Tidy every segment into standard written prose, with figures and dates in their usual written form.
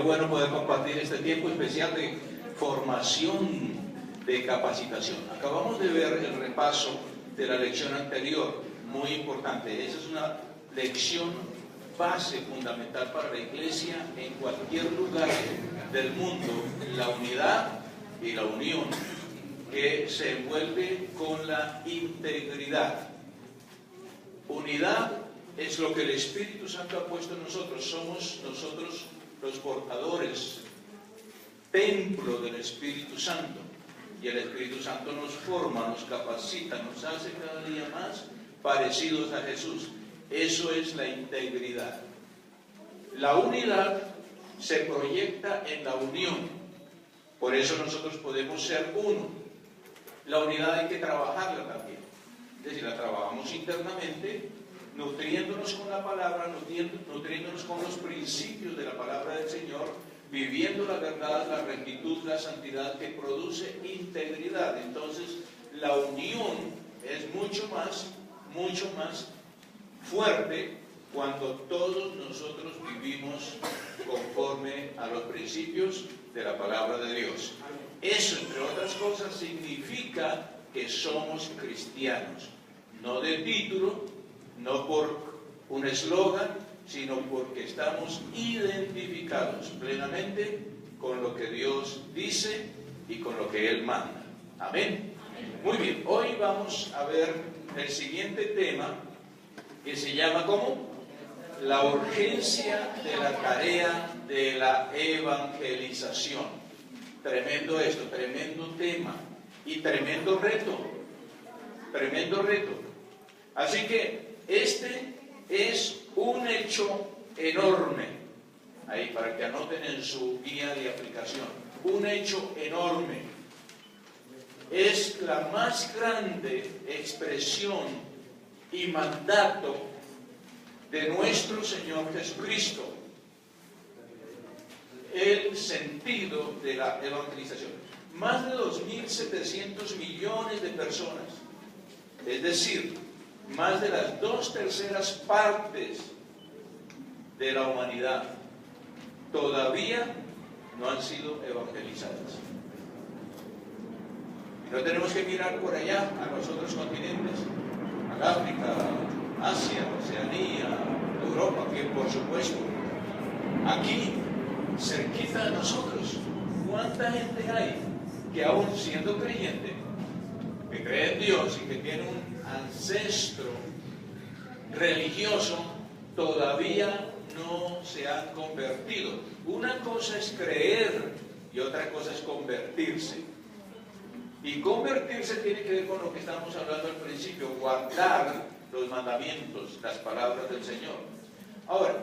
Bueno poder compartir este tiempo especial de formación, de capacitación. Acabamos de ver el repaso de la lección anterior, muy importante. Esa es una lección base fundamental para la iglesia en cualquier lugar del mundo, la unidad y la unión, que se envuelve con la integridad. Unidad es lo que el Espíritu Santo ha puesto en nosotros. Somos nosotros los portadores, templo del Espíritu Santo, y el Espíritu Santo nos forma, nos capacita, nos hace cada día más parecidos a Jesús. Eso es la integridad. La unidad se proyecta en la unión, por eso nosotros podemos ser uno. La unidad hay que trabajarla también, es decir, la trabajamos internamente, nutriéndonos con la palabra, nutriéndonos con los principios de la palabra del Señor, viviendo la verdad, la rectitud, la santidad que produce integridad. Entonces, la unión es mucho más fuerte cuando todos nosotros vivimos conforme a los principios de la palabra de Dios. Eso, entre otras cosas, significa que somos cristianos, no de título, no por un eslogan, sino porque estamos identificados plenamente con lo que Dios dice y con lo que Él manda. Amén. Muy bien, hoy vamos a ver el siguiente tema que se llama ¿cómo? La urgencia de la tarea de la evangelización. Tremendo esto, tremendo tema y tremendo reto. Tremendo reto. Así que este es un hecho enorme, ahí para que anoten en su guía de aplicación, un hecho enorme. Es la más grande expresión y mandato de nuestro Señor Jesucristo, el sentido de la evangelización. Más de 2.700 millones de personas, es decir, más de las 2/3 partes de la humanidad todavía no han sido evangelizadas. Y no tenemos que mirar por allá a los otros continentes, al África, Asia, Oceanía, Europa, que por supuesto, aquí, cerquita de nosotros, ¿cuánta gente hay que aún siendo creyente, que cree en Dios y que tiene un ancestro religioso, todavía no se han convertido? Una cosa es creer y otra cosa es convertirse. Y convertirse tiene que ver con lo que estamos hablando al principio, guardar los mandamientos, las palabras del Señor. Ahora,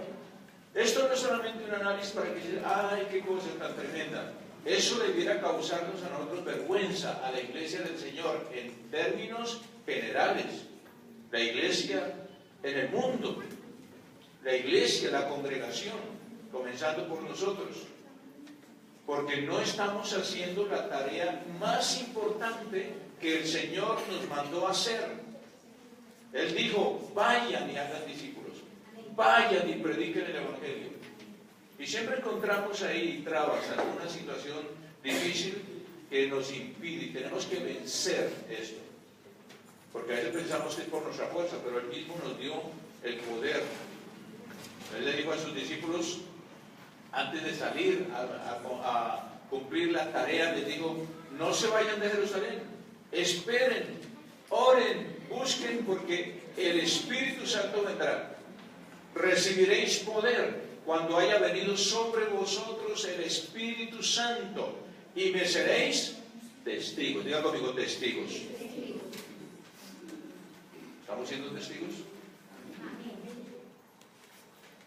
esto no es solamente un análisis para que digan, ¡ay, qué cosa tan tremenda! Eso debiera causarnos a nosotros vergüenza, a la iglesia del Señor, en términos generales. La iglesia en el mundo, la iglesia, la congregación, comenzando por nosotros, porque no estamos haciendo la tarea más importante que el Señor nos mandó a hacer. Él dijo, vayan y hagan discípulos, vayan y prediquen el Evangelio. Y siempre encontramos ahí trabas, alguna situación difícil que nos impide, y tenemos que vencer esto. Porque a veces pensamos que es por nuestra fuerza, pero Él mismo nos dio el poder. Él le dijo a sus discípulos, antes de salir a cumplir la tarea, les dijo, no se vayan de Jerusalén, esperen, oren, busquen, porque el Espíritu Santo vendrá. Recibiréis poder cuando haya venido sobre vosotros el Espíritu Santo, y me seréis testigos. Diga conmigo, testigos. ¿Estamos siendo testigos?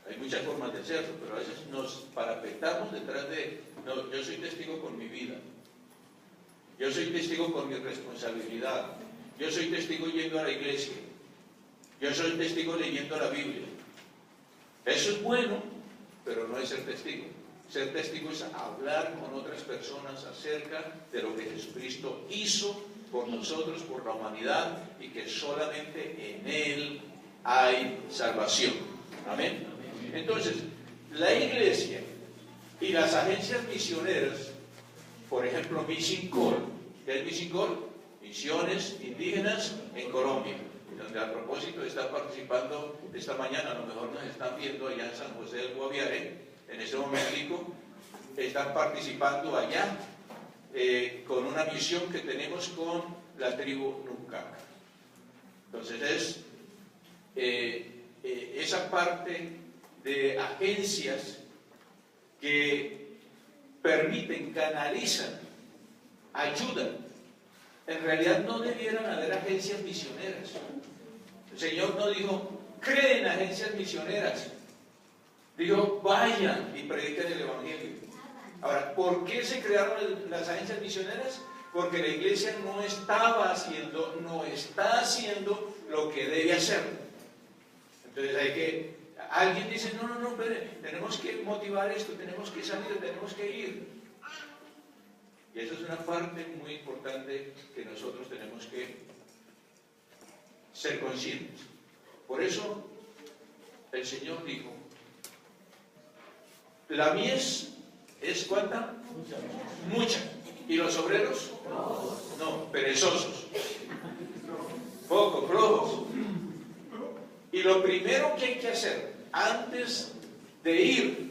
Hay muchas formas de serlo, pero a veces nos parapetamos detrás de, no, yo soy testigo con mi vida, yo soy testigo con mi responsabilidad, yo soy testigo yendo a la iglesia, yo soy testigo leyendo la Biblia. Eso es bueno, pero no es ser testigo. Ser testigo es hablar con otras personas acerca de lo que Jesucristo hizo por nosotros, por la humanidad, y que solamente en Él hay salvación. Amén. Entonces, la iglesia Y las agencias misioneras, por ejemplo, Mission Call, ¿qué es Mission Call? Misiones indígenas en Colombia, donde a propósito está participando esta mañana, a lo mejor nos están viendo allá en San José del Guaviare, en ese momento están participando allá con una misión que tenemos con la tribu Nuncaca. Entonces esa parte de agencias que permiten, canalizan, ayudan. En realidad no debieran haber agencias misioneras. El Señor no dijo, creen agencias misioneras. Dijo, vayan y prediquen el Evangelio. Ahora, ¿por qué se crearon las agencias misioneras? Porque la iglesia no está haciendo lo que debe hacer. Entonces alguien dice, no, espere, tenemos que motivar esto, tenemos que salir, tenemos que ir. Y esa es una parte muy importante que nosotros tenemos que ser conscientes. Por eso el Señor dijo, la mies es ¿cuánta? Mucha. ¿Y los obreros? No, perezosos. Poco, flojos. Y lo primero que hay que hacer antes de ir,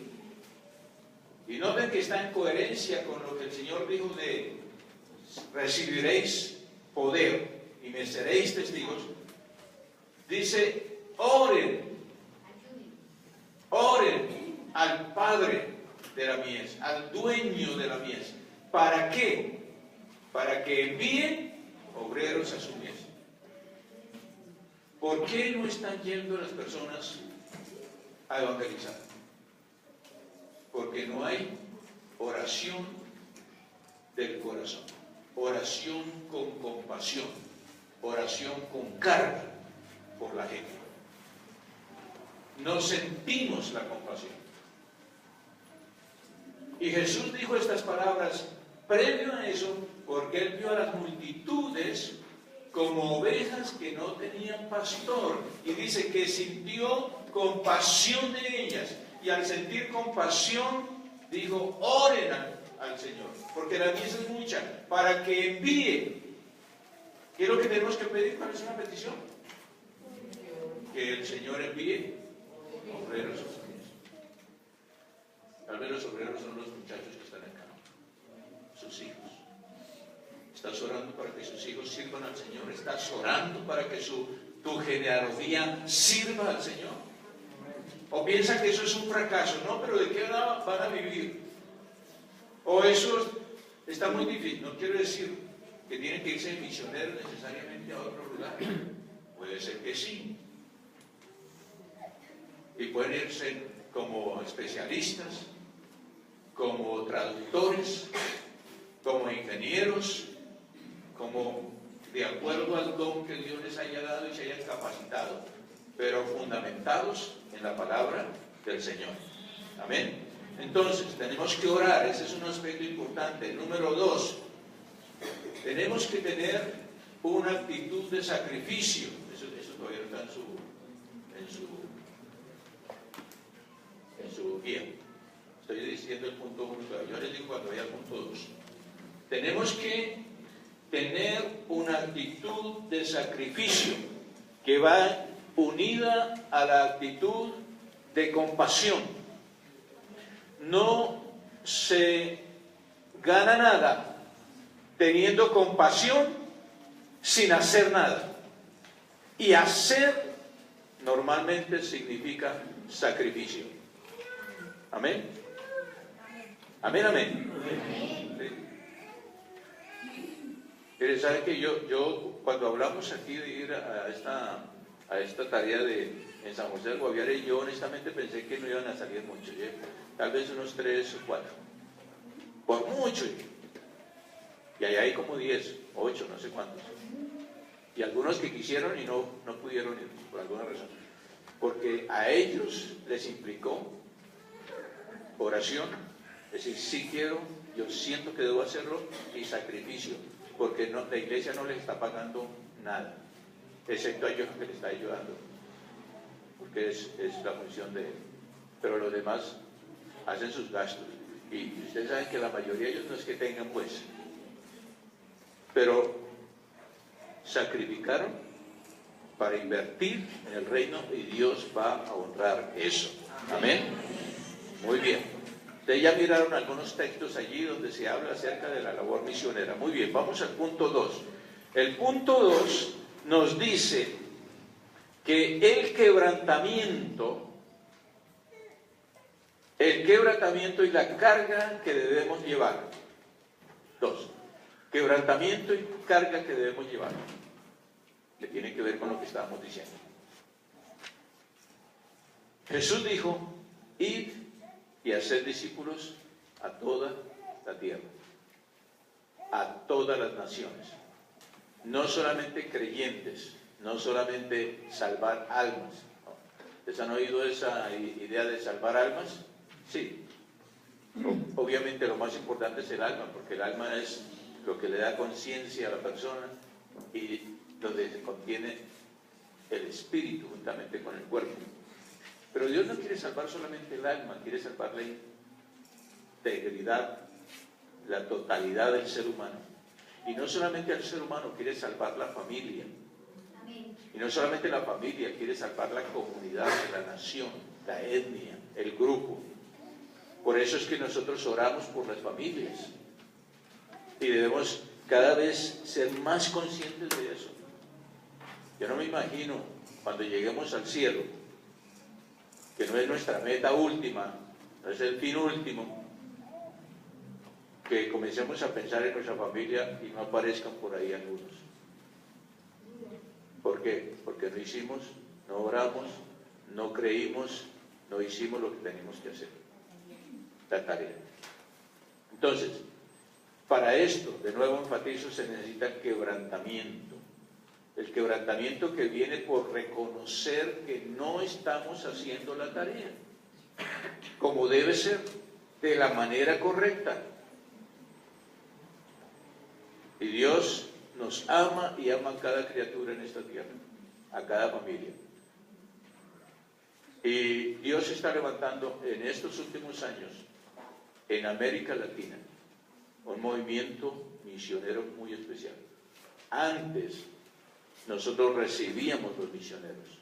y no ven que está en coherencia con lo que el Señor dijo de recibiréis poder y me seréis testigos, dice, oren al Padre de la mies, al dueño de la mies. ¿Para qué? Para que envíen obreros a su mies. ¿Por qué no están yendo las personas a evangelizar? Porque no hay oración del corazón, oración con compasión, oración con carga por la gente. No sentimos la compasión. Y Jesús dijo estas palabras previo a eso, porque Él vio a las multitudes como ovejas que no tenían pastor. Y dice que sintió compasión de ellas. Y al sentir compasión, dijo, oren al Señor, porque la mies es mucha, para que envíe. ¿Qué es lo que tenemos que pedir? ¿Cuál es una petición? Que el Señor envíe obreros a su mies. Tal vez los obreros son los muchachos que están acá, sus hijos. ¿Estás orando para que sus hijos sirvan al Señor? ¿Estás orando para que tu genealogía sirva al Señor? ¿O piensa que eso es un fracaso? No, pero ¿de qué van a vivir? ¿O eso está muy difícil? No quiero decir que tienen que irse misioneros necesariamente a otro lugar. Puede ser que sí. Y pueden irse como especialistas, como traductores, como ingenieros, como de acuerdo al don que Dios les haya dado y se hayan capacitado, pero fundamentados en la palabra del Señor. Amén. Entonces, tenemos que orar, ese es un aspecto importante. Número 2, tenemos que tener una actitud de sacrificio. Eso todavía está en su guía. Estoy diciendo el punto 1, yo les digo cuando vaya al punto 2. Tenemos que tener una actitud de sacrificio que va unida a la actitud de compasión. No se gana nada teniendo compasión sin hacer nada. Y hacer normalmente significa sacrificio. Amén. Amén, amén. Pero saben que yo cuando hablamos aquí de ir a esta tarea en San José del Guaviare, yo honestamente pensé que no iban a salir muchos, tal vez unos 3 o 4, por mucho, y allá hay como 10, 8, no sé cuántos, y algunos que quisieron y no pudieron ir por alguna razón, porque a ellos les implicó oración, es decir, sí quiero, yo siento que debo hacerlo, y sacrificio, porque la iglesia no les está pagando nada, excepto a ellos que les está ayudando, porque es la función de él. Pero los demás hacen sus gastos. Y ustedes saben que la mayoría de ellos no es que tengan pues, pero sacrificaron para invertir en el reino y Dios va a honrar eso. Amén. Muy bien. Ustedes ya miraron algunos textos allí donde se habla acerca de la labor misionera. Muy bien, vamos al punto 2. El punto 2 nos dice que el quebrantamiento y la carga que debemos llevar. 2. Quebrantamiento y carga que debemos llevar. Que tiene que ver con lo que estábamos diciendo. Jesús dijo: id y haced discípulos a toda la tierra, a todas las naciones. No solamente creyentes, no solamente salvar almas. ¿Les han oído esa idea de salvar almas? Sí. Obviamente lo más importante es el alma, porque el alma es lo que le da conciencia a la persona y donde se contiene el espíritu juntamente con el cuerpo. Pero Dios no quiere salvar solamente el alma, quiere salvar la integridad, la totalidad del ser humano. Y no solamente al ser humano, quiere salvar la familia. Y no solamente la familia, quiere salvar la comunidad, la nación, la etnia, el grupo. Por eso es que nosotros oramos por las familias. Y debemos cada vez ser más conscientes de eso. Yo no me imagino cuando lleguemos al cielo, que no es nuestra meta última, no es el fin último, que comencemos a pensar en nuestra familia y no aparezcan por ahí algunos. ¿Por qué? Porque no hicimos, no oramos, no creímos, no hicimos lo que teníamos que hacer, la tarea. Entonces, para esto, de nuevo enfatizo, se necesita quebrantamiento. El quebrantamiento que viene por reconocer que no estamos haciendo la tarea como debe ser, de la manera correcta. Y Dios nos ama y ama a cada criatura en esta tierra, a cada familia. Y Dios está levantando en estos últimos años, en América Latina, un movimiento misionero muy especial. Antes, nosotros recibíamos los misioneros.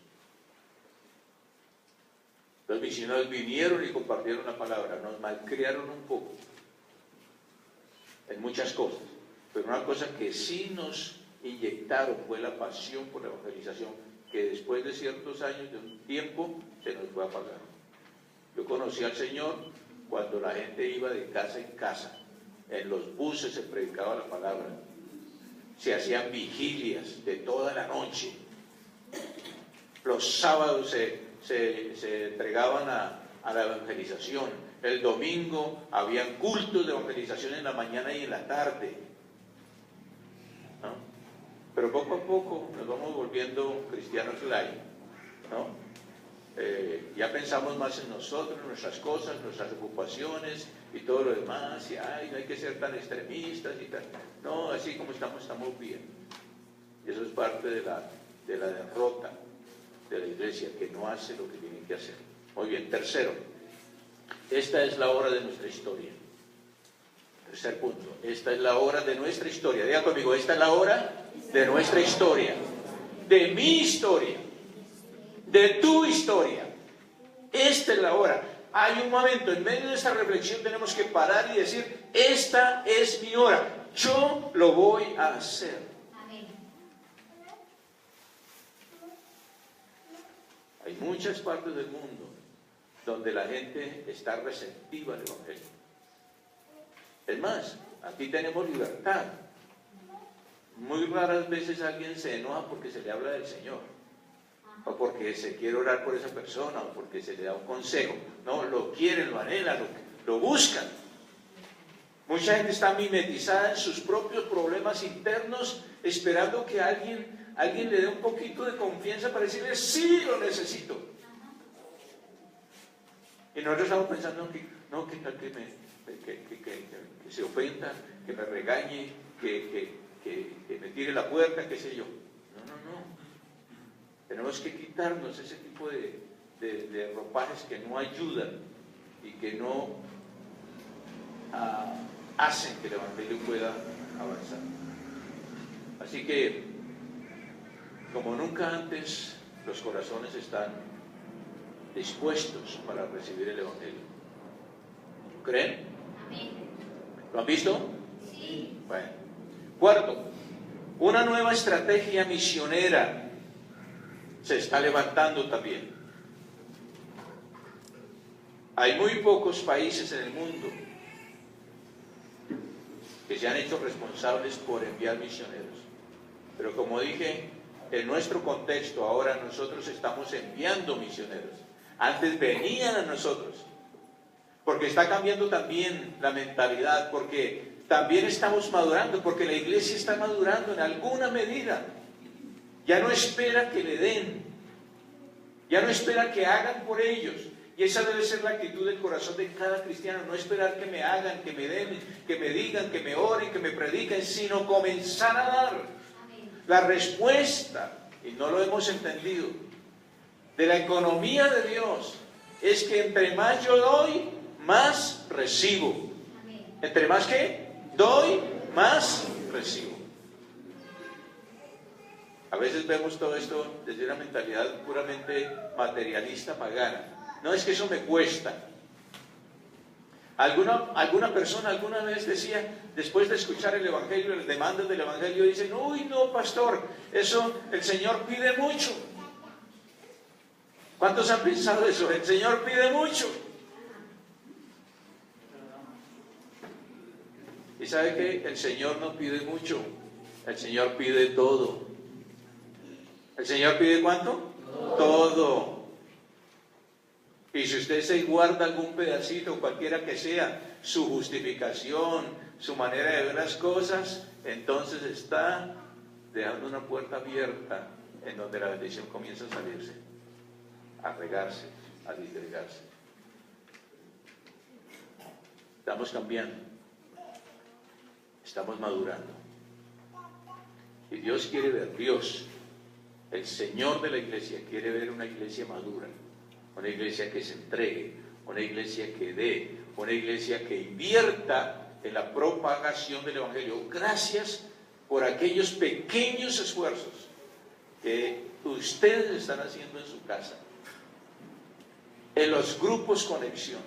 Los misioneros vinieron y compartieron la palabra, nos malcriaron un poco en muchas cosas, pero una cosa que sí nos inyectaron fue la pasión por la evangelización, que después de ciertos años, de un tiempo, se nos fue apagando. Yo conocí al Señor cuando la gente iba de casa en casa, en los buses se predicaba la palabra, se hacían vigilias de toda la noche, los sábados se entregaban a la evangelización, el domingo habían cultos de evangelización en la mañana y en la tarde, ¿no? Pero poco a poco nos vamos volviendo cristianos light, ¿no? Ya pensamos más en nosotros, en nuestras cosas, nuestras ocupaciones y todo lo demás, y ay, no hay que ser tan extremistas y tal. No, así como estamos bien. Y eso es parte de la derrota de la iglesia, que no hace lo que tiene que hacer. Muy bien, tercero, esta es la hora de nuestra historia. Tercer punto, esta es la hora de nuestra historia. Diga conmigo, esta es la hora de nuestra historia, de mi historia, de tu historia. Esta es la hora. Hay un momento, en medio de esta reflexión tenemos que parar y decir, esta es mi hora, yo lo voy a hacer. Amén. Hay muchas partes del mundo donde la gente está receptiva al Evangelio. Es más, aquí tenemos libertad. Muy raras veces alguien se enoja porque se le habla del Señor, o porque se quiere orar por esa persona, o porque se le da un consejo. No, lo quieren, lo anhelan, lo buscan. Mucha gente está mimetizada en sus propios problemas internos, esperando que alguien le dé un poquito de confianza para decirle, sí, lo necesito. Y nosotros estamos pensando que se ofenda, que me regañe, que me tire la puerta, qué sé yo. No. Tenemos que quitarnos ese tipo de ropajes que no ayudan y que no hacen que el Evangelio pueda avanzar. Así que, como nunca antes, los corazones están dispuestos para recibir el Evangelio. ¿Creen? ¿Lo han visto? Sí. Bueno. Cuarto, una nueva estrategia misionera se está levantando también. Hay muy pocos países en el mundo que se han hecho responsables por enviar misioneros. Pero como dije, en nuestro contexto ahora nosotros estamos enviando misioneros. Antes venían a nosotros, porque está cambiando también la mentalidad, porque también estamos madurando, porque la iglesia está madurando en alguna medida. Ya no espera que le den, ya no espera que hagan por ellos. Y esa debe ser la actitud del corazón de cada cristiano, no esperar que me hagan, que me den, que me digan, que me oren, que me prediquen, sino comenzar a dar. La respuesta, y no lo hemos entendido, de la economía de Dios es que entre más yo doy, más recibo. ¿Entre más qué? Doy, más recibo. A veces vemos todo esto desde una mentalidad puramente materialista, pagana. No, es que eso me cuesta. Alguna persona alguna vez decía, después de escuchar el Evangelio, las demandas del Evangelio, dicen, uy, no, pastor, eso el Señor pide mucho. ¿Cuántos han pensado eso? El Señor pide mucho. ¿Y sabe qué? El Señor no pide mucho, el Señor pide todo. ¿El Señor pide cuánto? Todo. Y si usted se guarda algún pedacito, cualquiera que sea, su justificación, su manera de ver las cosas, entonces está dejando una puerta abierta en donde la bendición comienza a salirse, a regarse, a disgregarse. Estamos cambiando, estamos madurando. Y Dios quiere ver, Dios, el Señor de la iglesia, quiere ver una iglesia madura. Una iglesia que se entregue, una iglesia que dé, una iglesia que invierta en la propagación del Evangelio. Gracias por aquellos pequeños esfuerzos que ustedes están haciendo en su casa, en los grupos conexión,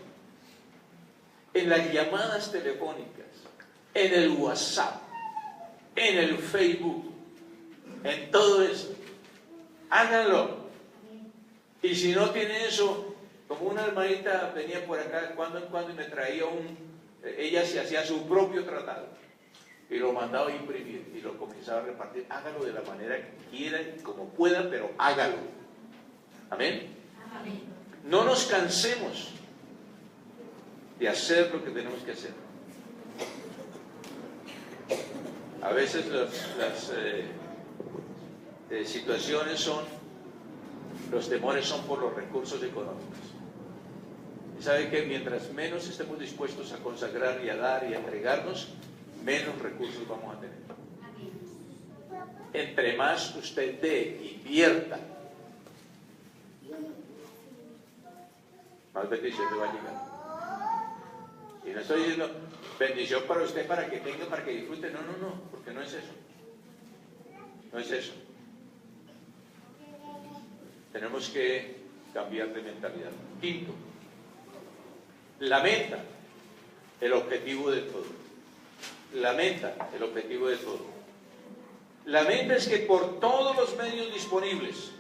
en las llamadas telefónicas, en el WhatsApp, en el Facebook, en todo eso. Háganlo. Y si no tiene eso, como una hermanita venía por acá cuando en cuando y me traía ella se hacía su propio tratado y lo mandaba a imprimir y lo comenzaba a repartir. Hágalo de la manera que quieran, como puedan, pero hágalo. Amén. Amén. No nos cansemos de hacer lo que tenemos que hacer. A veces las situaciones los temores son por los recursos económicos. Y sabe que mientras menos estemos dispuestos a consagrar y a dar y a entregarnos, menos recursos vamos a tener. Entre más usted dé, invierta, más bendición le va a llegar. Y no estoy diciendo bendición para usted, para que tenga, para que disfrute. No, porque no es eso. No es eso. Tenemos que cambiar de mentalidad. Quinto, la meta, el objetivo de todo. La meta, el objetivo de todo. La meta es que por todos los medios disponibles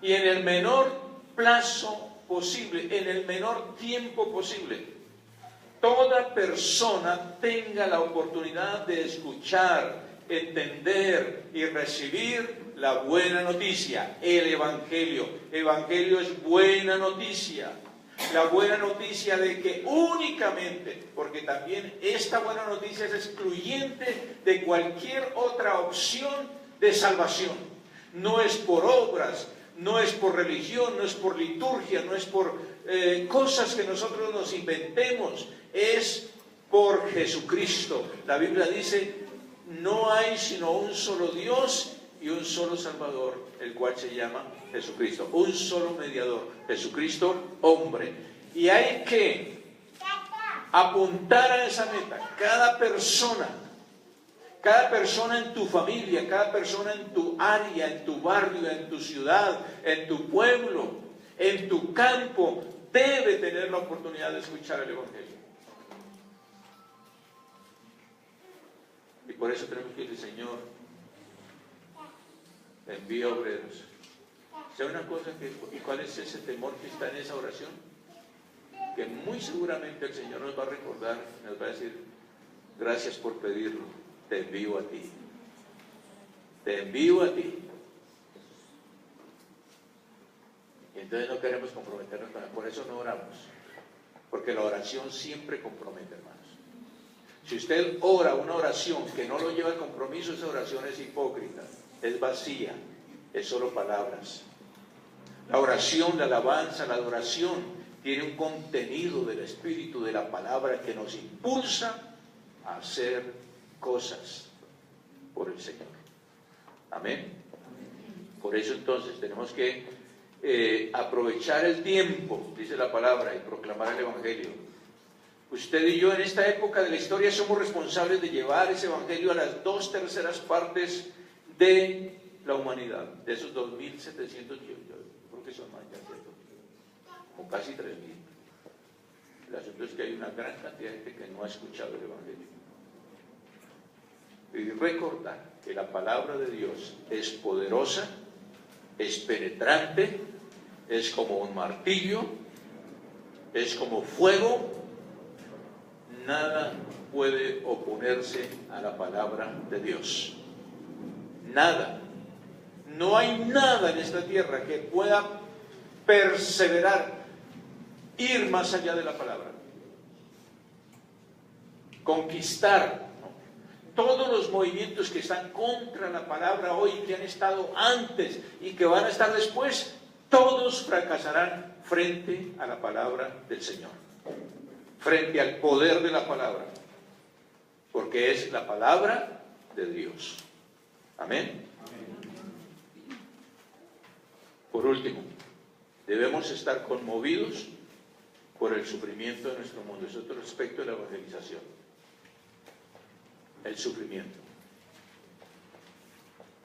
y en el menor plazo posible, en el menor tiempo posible, toda persona tenga la oportunidad de escuchar, entender y recibir la buena noticia, el Evangelio. Evangelio es buena noticia. La buena noticia de que únicamente, porque también esta buena noticia es excluyente de cualquier otra opción de salvación. No es por obras, no es por religión, no es por liturgia, no es por cosas que nosotros nos inventemos, es por Jesucristo. La Biblia dice, no hay sino un solo Dios y un solo Salvador, el cual se llama Jesucristo. Un solo mediador, Jesucristo, hombre. Y hay que apuntar a esa meta. Cada persona en tu familia, cada persona en tu área, en tu barrio, en tu ciudad, en tu pueblo, en tu campo, debe tener la oportunidad de escuchar el Evangelio. Y por eso tenemos que decir, Señor, envía obreros. ¿Sabe una cosa? ¿Y cuál es ese temor que está en esa oración? Que muy seguramente el Señor nos va a recordar, nos va a decir, gracias por pedirlo, te envío a ti. Te envío a ti. Y entonces no queremos comprometernos con él, por eso no oramos. Porque la oración siempre compromete, hermanos. Si usted ora una oración que no lo lleva al compromiso, esa oración es hipócrita, es vacía, es solo palabras. La oración, la alabanza, la adoración tiene un contenido del Espíritu, de la palabra que nos impulsa a hacer cosas por el Señor. Amén. Por eso entonces tenemos que aprovechar el tiempo, dice la palabra, y proclamar el Evangelio. Usted y yo en esta época de la historia somos responsables de llevar ese Evangelio a las 2/3 partes de la humanidad, de esos 2.700, yo creo que son más, ya cierto, como casi 3.000. El asunto es que hay una gran cantidad de gente que no ha escuchado el Evangelio. Y recordar que la palabra de Dios es poderosa, es penetrante, es como un martillo, es como fuego. Nada puede oponerse a la palabra de Dios. Nada. No hay nada en esta tierra que pueda perseverar, ir más allá de la palabra. Conquistar. Todos los movimientos que están contra la palabra hoy, que han estado antes y que van a estar después, todos fracasarán frente a la palabra del Señor. Frente al poder de la palabra, porque es la palabra de Dios. Amén. Por último, debemos estar conmovidos por el sufrimiento de nuestro mundo. Es otro aspecto de la evangelización. El sufrimiento.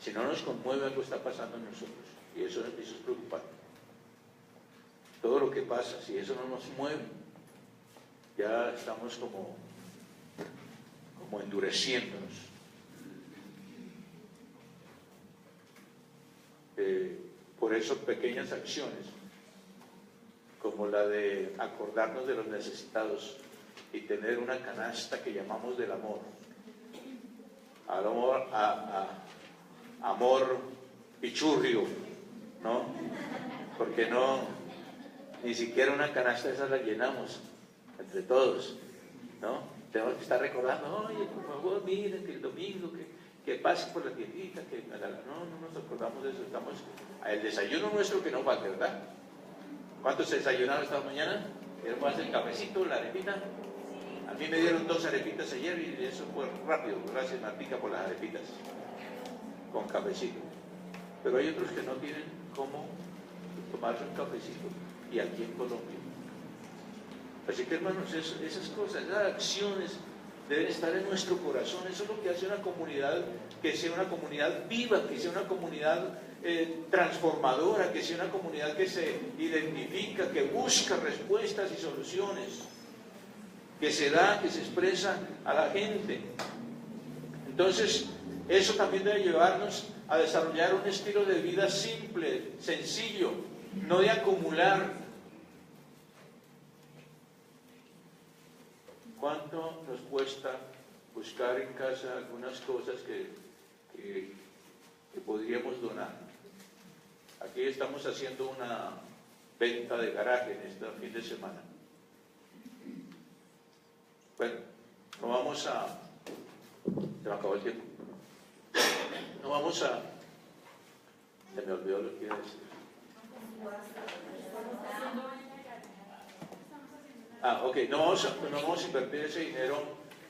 Si no nos conmueve, algo está pasando en nosotros, y eso es preocupante. Todo lo que pasa, si eso no nos mueve, ya estamos como endureciéndonos. Por eso pequeñas acciones, como la de acordarnos de los necesitados y tener una canasta que llamamos del amor. Amor pichurrio, ¿no? Porque ni siquiera una canasta de esas la llenamos entre todos, ¿no? Tenemos que estar recordando, oye, por favor, miren que el domingo, que pasen por la tiendita, no nos acordamos de eso. Estamos el desayuno nuestro que no falta, ¿verdad? ¿Cuántos se desayunaron esta mañana? ¿Queremos hacer el cafecito, la arepita? A mí me dieron 2 arepitas ayer y eso fue rápido. Gracias, Martica, por las arepitas con cafecito. Pero hay otros que no tienen cómo tomarse un cafecito, y aquí en Colombia. Así que, hermanos, esas cosas, esas acciones deben estar en nuestro corazón. Eso es lo que hace una comunidad que sea una comunidad viva, que sea una comunidad transformadora, que sea una comunidad que se identifica, que busca respuestas y soluciones, que se da, que se expresa a la gente. Entonces, eso también debe llevarnos a desarrollar un estilo de vida simple, sencillo, no de acumular. ¿Cuánto nos cuesta buscar en casa algunas cosas que podríamos donar? Aquí estamos haciendo una venta de garaje en este fin de semana. Bueno, no vamos a... Se me acabó el tiempo. No vamos a... Se me olvidó lo que iba a decir. Ok, no vamos a invertir ese dinero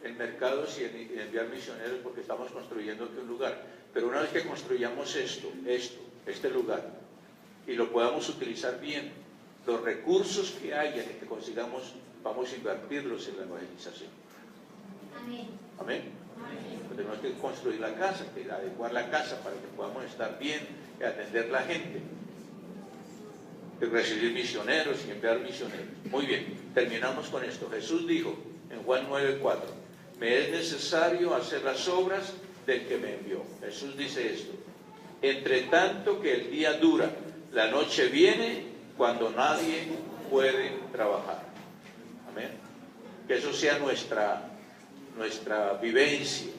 en mercados y en enviar misioneros, porque estamos construyendo aquí un lugar. Pero una vez que construyamos este lugar, y lo podamos utilizar bien, los recursos que haya, que consigamos vamos a invertirlos en la evangelización. Amén. Amén. Tenemos que construir la casa, que adecuar la casa para que podamos estar bien y atender a la gente. Y recibir misioneros y enviar misioneros. Muy bien, terminamos con esto. Jesús dijo en Juan 9:4, me es necesario hacer las obras del que me envió. Jesús dice esto. Entre tanto que el día dura, la noche viene cuando nadie puede trabajar. Amén. Que eso sea nuestra vivencia.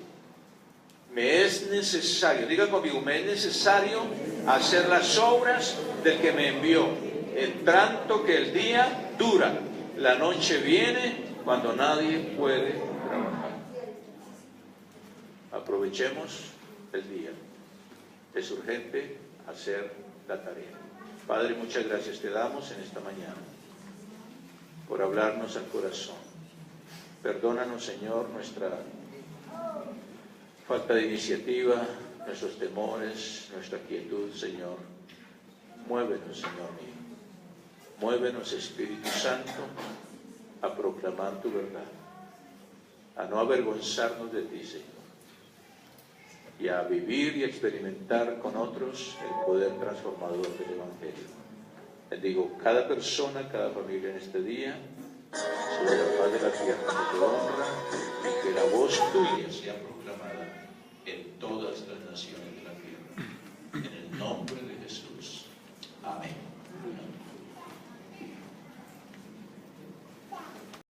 Me es necesario, diga conmigo, me es necesario hacer las obras del que me envió, en tanto que el día dura, la noche viene cuando nadie puede trabajar. Aprovechemos el día. Es urgente hacer la tarea. Padre, muchas gracias te damos en esta mañana por hablarnos al corazón. Perdónanos, Señor, nuestra falta de iniciativa, nuestros temores, nuestra quietud, Señor. Muévenos, Señor mío. Muévenos, Espíritu Santo, a proclamar tu verdad, a no avergonzarnos de ti, Señor, y a vivir y experimentar con otros el poder transformador del Evangelio. Bendigo cada persona, cada familia en este día, sobre la paz de la tierra, que te honra y que la voz tuya sea proclamada en todas las naciones de la tierra. En el nombre de Jesús. Amén.